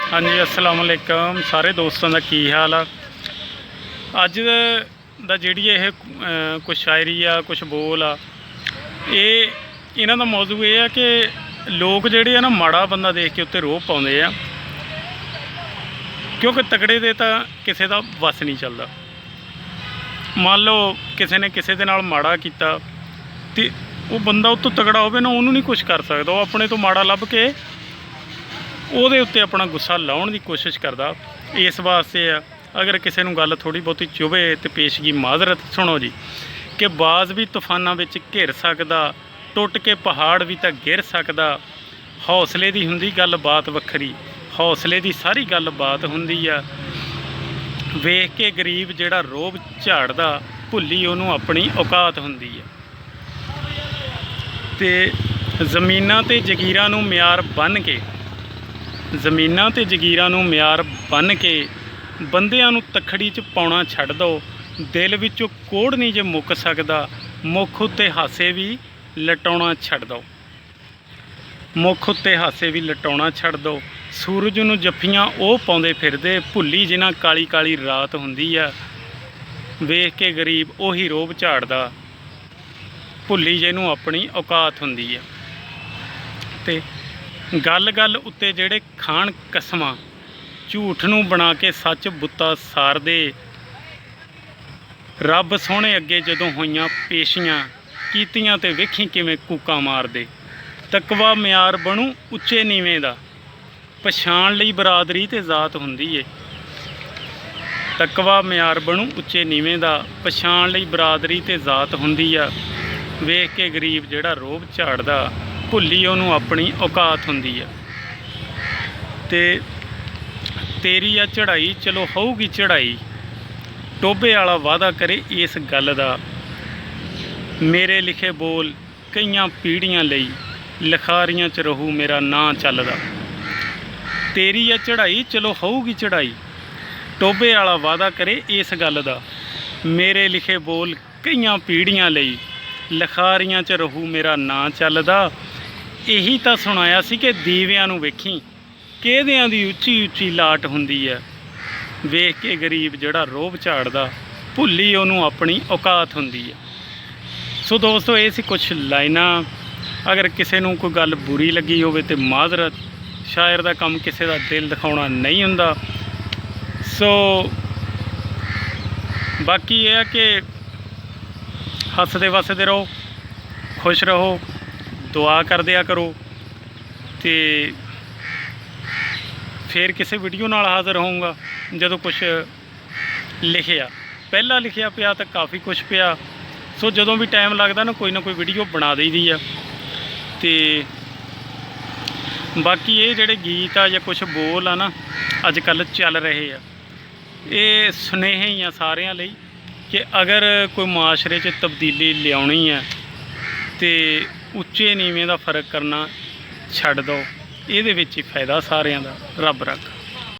हाँ जी, अस्सलाम वालेकुम सारे दोस्तों का की हाल आ। अज दा जिहड़ी ये कुछ शायरी आ कुछ बोल आ ये इन्हां दा मौजू ये है कि लोग जिहड़े आ ना माड़ा बंदा देख के उत्ते रोह पाउंदे आ, क्योंकि तगड़े दे तां किसे दा वस नहीं चलदा। मान लो किसी ने किसी दे नाल माड़ा कीता ते वो बंदा उतों तगड़ा होवे ना उन्होंने नहीं कुछ कर सकदा, वो अपने तो माड़ा लभ के ਉਹਦੇ ਉੱਤੇ अपना गुस्सा लाउण की कोशिश करता। इस वास्ते आ अगर किसी नूं गल थोड़ी बहुती चुभे तो पेशगी माजरत सुनो जी कि बाज भी तूफानां विच घिर सकदा, टुट के पहाड़ भी तो गिर सकदा। हौसले की हुंदी गल बात वखरी, हौसले की सारी गल बात हुंदी आ। वेख के गरीब जिहड़ा रोब झाड़दा भुल्ली उहनूं अपनी औकात हुंदी आ। ते ज़मीनां ते जगीरां नूं म्यार बन के ਜ਼ਮੀਨਾਂ ਤੇ ਜਗੀਰਾਂ ਨੂੰ ਮਿਆਰ बन के ਬੰਦਿਆਂ ਨੂੰ ਤਖੜੀ 'ਚ ਪਾਉਣਾ ਛੱਡ ਦਿਓ। ਦਿਲ ਵਿੱਚੋਂ ਕੋੜ नहीं ਜੇ ਮੁੱਕ ਸਕਦਾ, ਮੁੱਖ ਉੱਤੇ ਹਾਸੇ ਵੀ ਲਟਾਉਣਾ ਛੱਡ ਦਿਓ। ਮੁੱਖ ਉੱਤੇ ਹਾਸੇ ਵੀ ਲਟਾਉਣਾ ਛੱਡ ਦਿਓ। ਸੂਰਜ ਨੂੰ ਜੱਫੀਆਂ ਉਹ ਪਾਉਂਦੇ ਫਿਰਦੇ, ਭੁੱਲੀ ਜਿਨ੍ਹਾਂ ਕਾਲੀ ਕਾਲੀ ਰਾਤ ਹੁੰਦੀ ਆ। ਵੇਖ ਕੇ ਗਰੀਬ ਉਹੀ ਰੋਬ ਝਾੜਦਾ, ਭੁੱਲੀ ਜਿਹਨੂੰ ਆਪਣੀ ਔਕਾਤ ਹੁੰਦੀ ਆ। ਤੇ गल गल उत्ते जेड़े खान कसमां झूठ नूं बना के सच बुत्ता सार दे, रब सोहणे अगे जदों होईयां पेशियां कीतियां ते वेखी किवें कूकां मारदे। तकवा म्यार बनू उच्चे नीवें दा, पछाण लई बरादरी ते जात हुंदी ए। तकवा म्यार बनू उच्चे नीवें दा, पछाण लई बरादरी ते जात हुंदी आ। वेख के गरीब जिहड़ा रोब झाड़दा भुल्ली उहनूं अपनी औकात हुंदी आ। ते तेरी आ चढ़ाई चलो होऊगी चढ़ाई, टोभे वाला वादा करे इस गल दा। मेरे लिखे बोल कईयां पीढ़ियां लई, लिखारियां च रहू मेरा नां चलदा। तेरी आ चढ़ाई चलो होऊगी चढ़ाई, टोभे वाला वादा करे इस गल दा। मेरे लिखे बोल कईयां पीढ़ियां लई, लिखारियां च रहू मेरा नां चलदा। यही तो सुनाया सी कि दीवियां नूं वेखी किहदियां दी उच्ची उच्ची लाट हुंदी है। वेख के गरीब जिहड़ा रोब झाड़दा भुल्ली उहनूं अपनी औकात हुंदी है। सो दोस्तों ये सी कुछ लाइनां। अगर किसी नूं कोई गल बुरी लगी होवे ते माजरत, शायर दा काम किसी दा दिल दिखाउणा नहीं हुंदा। सो बाकी यह है कि हसदे वसदे रहो, खुश रहो, दुआ कर दिया करो। तो फिर किसी वीडियो नाल हाज़र होऊंगा जदों कुछ लिखिया, पहला लिखिया पिया तो काफ़ी कुछ पिया। सो जदों भी टाइम लगता ना कोई वीडियो बना दी दी आ। तो बाकी ये जिहड़े गीत आ या कुछ बोल आ ना अजकल चल रहे आ, ये सुनेहे ही आ सारियां लई कि अगर कोई माशरे च तब्दीली लियाउणी है तो उच्चे नीवें का फर्क करना छड्ड दो। इहदे विच ही फायदा सारियां दा। रब रख।